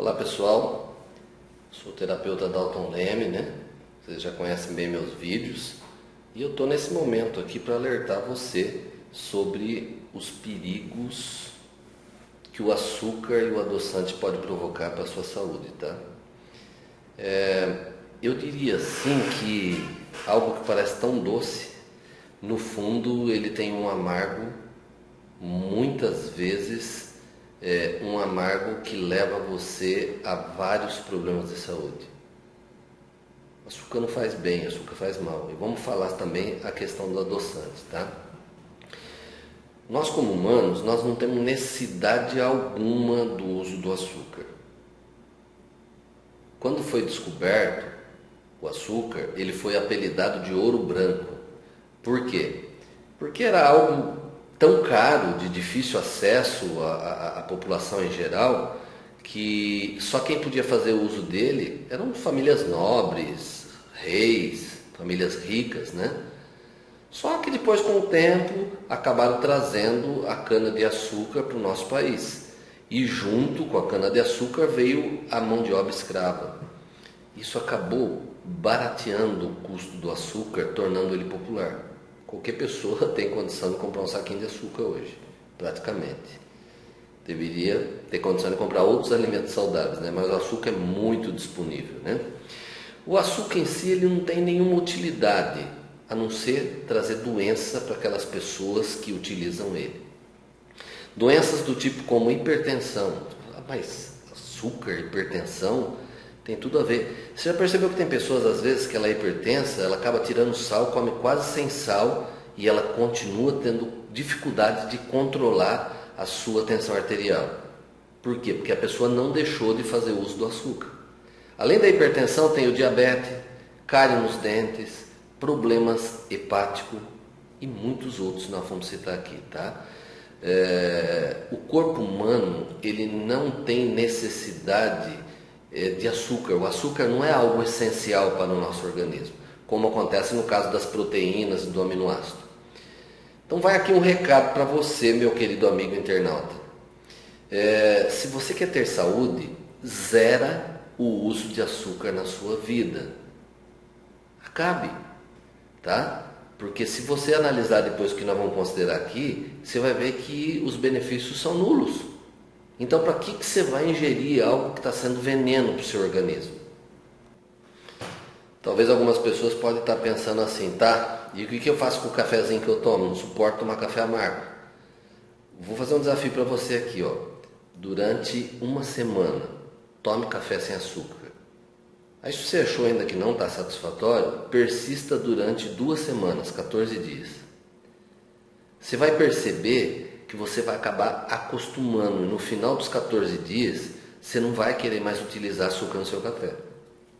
Olá pessoal, sou o terapeuta Dalton Leme, né? Vocês já conhecem bem meus vídeos e eu estou nesse momento aqui para alertar você sobre os perigos que o açúcar e o adoçante pode provocar para a sua saúde, tá? Eu diria assim que algo que parece tão doce, no fundo ele tem um amargo, muitas vezes um amargo que leva você a vários problemas de saúde. Açúcar não faz bem, açúcar faz mal. E vamos falar também a questão do adoçante, tá? Nós como humanos, nós não temos necessidade alguma do uso do açúcar. Quando foi descoberto o açúcar, ele foi apelidado de ouro branco. Por quê? Porque era algo tão caro, de difícil acesso à população em geral, que só quem podia fazer uso dele eram famílias nobres, reis, famílias ricas, né? Só que depois, com o tempo, acabaram trazendo a cana-de-açúcar para o nosso país. E junto com a cana-de-açúcar veio a mão de obra escrava. Isso acabou barateando o custo do açúcar, tornando ele popular. Qualquer pessoa tem condição de comprar um saquinho de açúcar hoje, praticamente. Deveria ter condição de comprar outros alimentos saudáveis, né? Mas o açúcar é muito disponível, né? O açúcar em si ele não tem nenhuma utilidade, a não ser trazer doença para aquelas pessoas que utilizam ele. Doenças do tipo como hipertensão. Mas açúcar, hipertensão, tem tudo a ver. Você já percebeu que tem pessoas, às vezes, que ela é hipertensa, ela acaba tirando sal, come quase sem sal e ela continua tendo dificuldade de controlar a sua tensão arterial. Por quê? Porque a pessoa não deixou de fazer uso do açúcar. Além da hipertensão, tem o diabetes, cárie nos dentes, problemas hepáticos e muitos outros nós vamos citar aqui, tá? O corpo humano, ele não tem necessidade de açúcar. O açúcar não é algo essencial para o nosso organismo, como acontece no caso das proteínas e do aminoácido. Então vai aqui um recado para você, meu querido amigo internauta. Se você quer ter saúde, zera o uso de açúcar na sua vida. Acabe, tá? Porque se você analisar depois o que nós vamos considerar aqui, você vai ver que os benefícios são nulos. Então, para que você vai ingerir algo que está sendo veneno para o seu organismo? Talvez algumas pessoas podem estar pensando assim, tá? E o que eu faço com o cafezinho que eu tomo? Não suporto tomar café amargo. Vou fazer um desafio para você aqui, ó. Durante uma semana, tome café sem açúcar. Aí, se você achou ainda que não está satisfatório, persista durante 2 semanas, 14 dias. Você vai perceber que você vai acabar acostumando. E no final dos 14 dias, você não vai querer mais utilizar açúcar no seu café.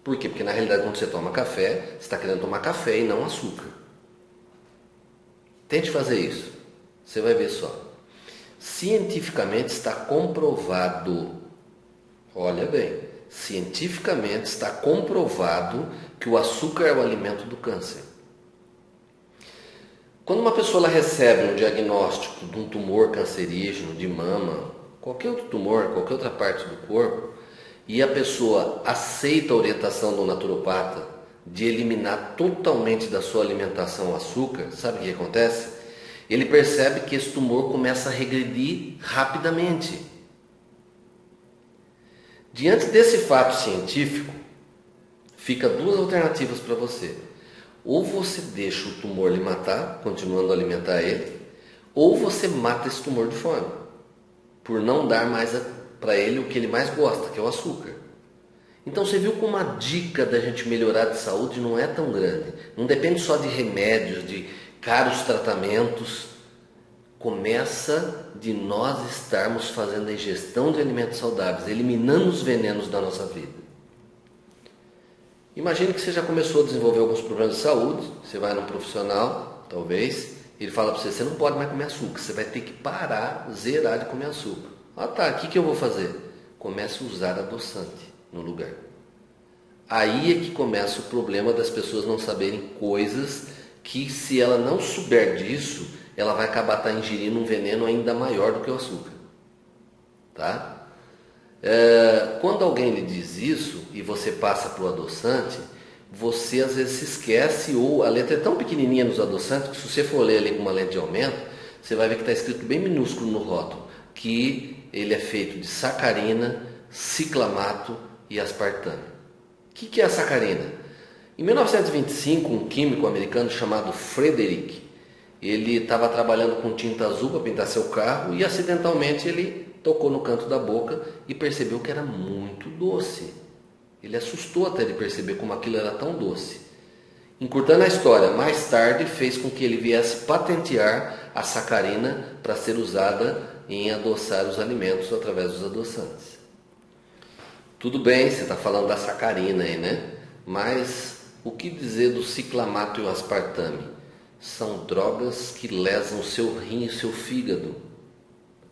Por quê? Porque na realidade, quando você toma café, você está querendo tomar café e não açúcar. Tente fazer isso. Você vai ver só. Cientificamente está comprovado, olha bem, cientificamente está comprovado que o açúcar é o alimento do câncer. Quando uma pessoa ela recebe um diagnóstico de um tumor cancerígeno, de mama, qualquer outro tumor, qualquer outra parte do corpo, e a pessoa aceita a orientação do naturopata de eliminar totalmente da sua alimentação o açúcar, sabe o que acontece? Ele percebe que esse tumor começa a regredir rapidamente. Diante desse fato científico, fica 2 alternativas para você. Ou você deixa o tumor lhe matar, continuando a alimentar ele, ou você mata esse tumor de fome, por não dar mais para ele o que ele mais gosta, que é o açúcar. Então você viu como a dica da gente melhorar de saúde não é tão grande. Não depende só de remédios, de caros tratamentos. Começa de nós estarmos fazendo a ingestão de alimentos saudáveis, eliminando os venenos da nossa vida. Imagine que você já começou a desenvolver alguns problemas de saúde, você vai num profissional, talvez, e ele fala para você, você não pode mais comer açúcar, você vai ter que parar, zerar de comer açúcar. Ah tá, o que eu vou fazer? Comece a usar adoçante no lugar. Aí é que começa o problema das pessoas não saberem coisas que, se ela não souber disso, ela vai acabar ingerindo um veneno ainda maior do que o açúcar. Tá? Quando alguém lhe diz isso e você passa para o adoçante, você às vezes se esquece, ou a letra é tão pequenininha nos adoçantes que se você for ler ali com uma lente de aumento, você vai ver que está escrito bem minúsculo no rótulo que ele é feito de sacarina, ciclamato e aspartame. O que é a sacarina? Em 1925, um químico americano chamado Frederick, ele estava trabalhando com tinta azul para pintar seu carro e acidentalmente ele tocou no canto da boca e percebeu que era muito doce. Ele assustou até de perceber como aquilo era tão doce. Encurtando a história, mais tarde fez com que ele viesse patentear a sacarina para ser usada em adoçar os alimentos através dos adoçantes. Tudo bem, você está falando da sacarina aí, né? Mas o que dizer do ciclamato e o aspartame? São drogas que lesam o seu rim e o seu fígado.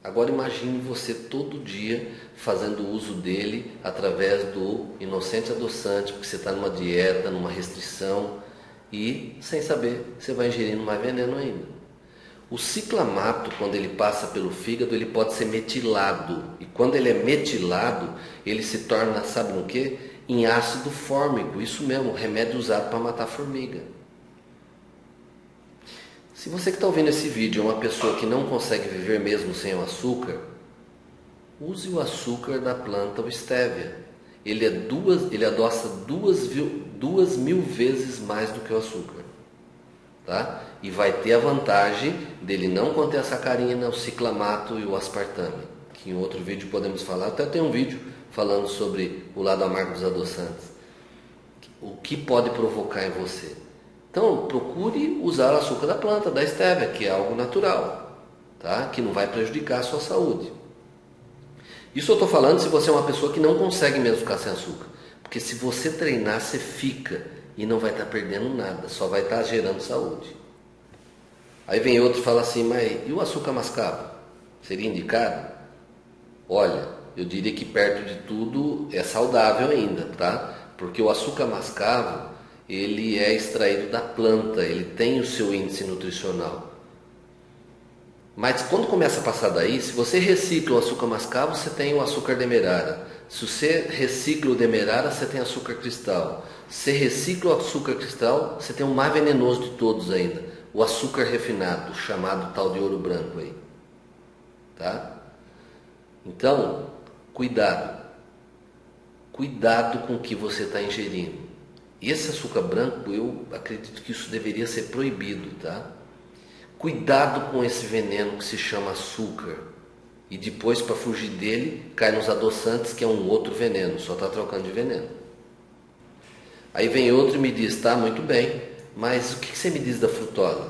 Agora imagine você todo dia fazendo uso dele através do inocente adoçante, porque você está numa dieta, numa restrição e, sem saber, você vai ingerindo mais veneno ainda. O ciclamato, quando ele passa pelo fígado, ele pode ser metilado. E quando ele é metilado, ele se torna, sabe no quê? Em ácido fórmico. Isso mesmo, remédio usado para matar formiga. Se você que está ouvindo esse vídeo é uma pessoa que não consegue viver mesmo sem o açúcar, use o açúcar da planta o stevia. Ele adoça 2.000 vezes mais do que o açúcar. Tá? E vai ter a vantagem dele não conter a sacarina, o ciclamato e o aspartame, que em outro vídeo podemos falar. Até tem um vídeo falando sobre o lado amargo dos adoçantes. O que pode provocar em você? Então, procure usar o açúcar da planta, da stevia, que é algo natural, tá? Que não vai prejudicar a sua saúde. Isso eu estou falando se você é uma pessoa que não consegue mesmo ficar sem açúcar. Porque se você treinar, você fica e não vai estar perdendo nada, só vai estar gerando saúde. Aí vem outro e fala assim, mas e o açúcar mascavo? Seria indicado? Olha, eu diria que perto de tudo é saudável ainda, tá? Porque o açúcar mascavo, ele é extraído da planta, ele tem o seu índice nutricional. Mas quando começa a passar daí, se você recicla o açúcar mascavo, você tem o açúcar demerara. Se você recicla o demerara, você tem açúcar cristal. Se você recicla o açúcar cristal, você tem o mais venenoso de todos ainda, o açúcar refinado, chamado tal de ouro branco aí. Tá? Então, cuidado. Cuidado com o que você está ingerindo. Esse açúcar branco, eu acredito que isso deveria ser proibido, tá? Cuidado com esse veneno que se chama açúcar. E depois, para fugir dele, cai nos adoçantes, que é um outro veneno, só está trocando de veneno. Aí vem outro e me diz, tá, muito bem, mas o que você me diz da frutose?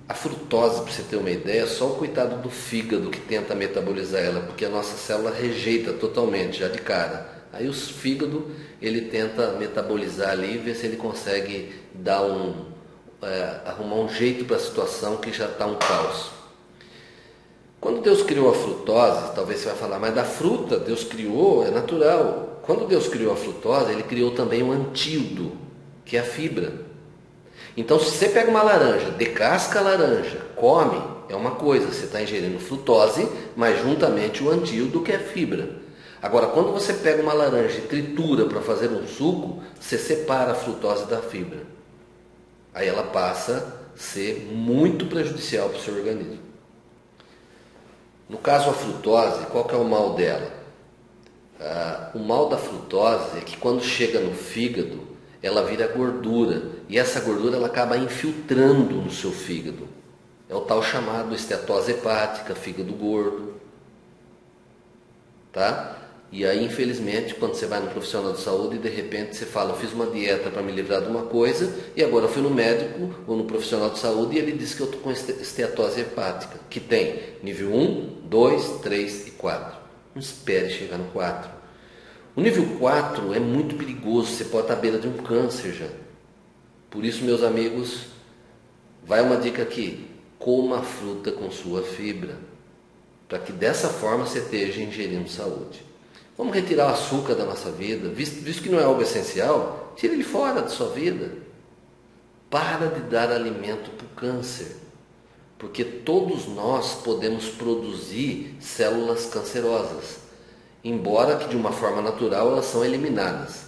A frutose, para você ter uma ideia, é só o coitado do fígado que tenta metabolizar ela, porque a nossa célula rejeita totalmente, já de cara. Aí o fígado, ele tenta metabolizar ali e ver se ele consegue dar arrumar um jeito para a situação que já está um caos. Quando Deus criou a frutose, talvez você vai falar, mas da fruta Deus criou, é natural. Quando Deus criou a frutose, Ele criou também um antídoto, que é a fibra. Então, se você pega uma laranja, descasca a laranja, come, é uma coisa, você está ingerindo frutose, mas juntamente o antídoto, que é fibra. Agora, quando você pega uma laranja e tritura para fazer um suco, você separa a frutose da fibra. Aí ela passa a ser muito prejudicial para o seu organismo. No caso a frutose, qual que é o mal dela? O mal da frutose é que quando chega no fígado, ela vira gordura. E essa gordura ela acaba infiltrando no seu fígado. É o tal chamado estetose hepática, fígado gordo. Tá? E aí, infelizmente, quando você vai no profissional de saúde e de repente você fala, eu fiz uma dieta para me livrar de uma coisa e agora eu fui no médico ou no profissional de saúde e ele disse que eu estou com esteatose hepática, que tem nível 1, 2, 3 e 4. Não espere chegar no 4. O nível 4 é muito perigoso, você pode estar à beira de um câncer já. Por isso, meus amigos, vai uma dica aqui, coma a fruta com sua fibra, para que dessa forma você esteja ingerindo saúde. Vamos retirar o açúcar da nossa vida, visto que não é algo essencial, tira ele fora da sua vida. Para de dar alimento para o câncer, porque todos nós podemos produzir células cancerosas. embora que de uma forma natural elas são eliminadas.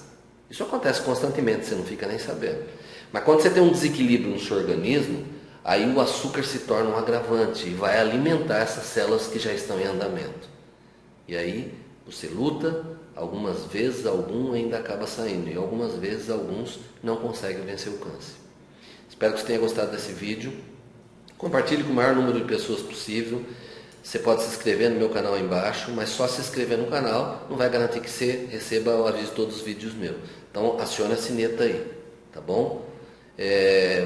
Isso acontece constantemente, você não fica nem sabendo. Mas quando você tem um desequilíbrio no seu organismo, aí o açúcar se torna um agravante e vai alimentar essas células que já estão em andamento. E aí você luta, algumas vezes algum ainda acaba saindo e algumas vezes alguns não conseguem vencer o câncer. Espero que você tenha gostado desse vídeo. Compartilhe com o maior número de pessoas possível. Você pode se inscrever no meu canal aí embaixo, mas só se inscrever no canal não vai garantir que você receba o aviso de todos os vídeos meus. Então acione a sineta aí, tá bom?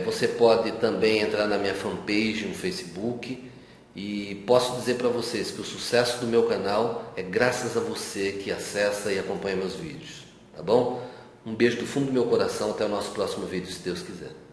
Você pode também entrar na minha fanpage no Facebook e posso dizer para vocês que o sucesso do meu canal é graças a você que acessa e acompanha meus vídeos, tá bom? Um beijo do fundo do meu coração, até o nosso próximo vídeo, se Deus quiser.